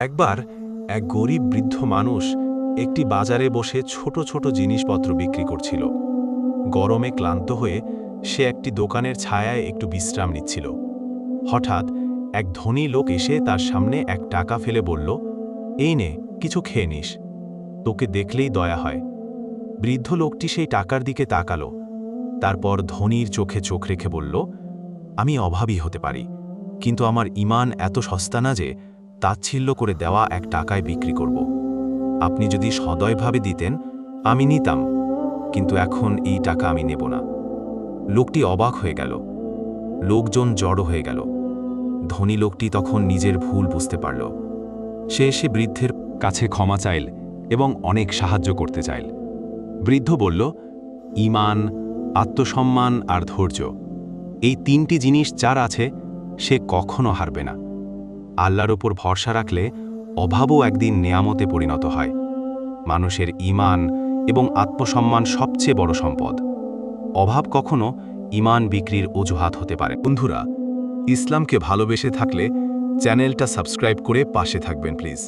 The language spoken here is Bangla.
একবার এক গরিব বৃদ্ধ মানুষ একটি বাজারে বসে ছোট ছোট জিনিসপত্র বিক্রি করছিল। গরমে ক্লান্ত হয়ে সে একটি দোকানের ছায়ায় একটু বিশ্রাম নিচ্ছিল। হঠাৎ এক ধনী লোক এসে তার সামনে এক টাকা ফেলে বলল, এই নে, কিছু খেয়ে নিস, তোকে দেখলেই দয়া হয়। বৃদ্ধ লোকটি সেই টাকার দিকে তাকালো, তারপর ধনীর চোখে চোখ রেখে বলল, আমি অভাবী হতে পারি, কিন্তু আমার ঈমান এত সস্তা না যে তাচ্ছিল্য করে দেওয়া এক টাকায় বিক্রি করব। আপনি যদি সদয়ভাবে দিতেন আমি নিতাম, কিন্তু এখন এই টাকা আমি নেব না। লোকটি অবাক হয়ে গেল। লোকজন জড়ো হয়ে গেল। ধনী লোকটি তখন নিজের ভুল বুঝতে পারল। সে এসে বৃদ্ধের কাছে ক্ষমা চাইল এবং অনেক সাহায্য করতে চাইল। বৃদ্ধ বলল, ঈমান, আত্মসম্মান আর ধৈর্য, এই তিনটি জিনিস যার আছে সে কখনো হারবে না। আল্লাহর ওপর ভরসা রাখলে অভাবও একদিন নেয়ামতে পরিণত হয়। মানুষের ঈমান এবং আত্মসম্মান সবচেয়ে বড় সম্পদ। অভাব কখনো ঈমান বিক্রির অজুহাত হতে পারে। বন্ধুরা, ইসলামকে ভালোবেসে থাকলে চ্যানেলটা সাবস্ক্রাইব করে পাশে থাকবেন প্লিজ।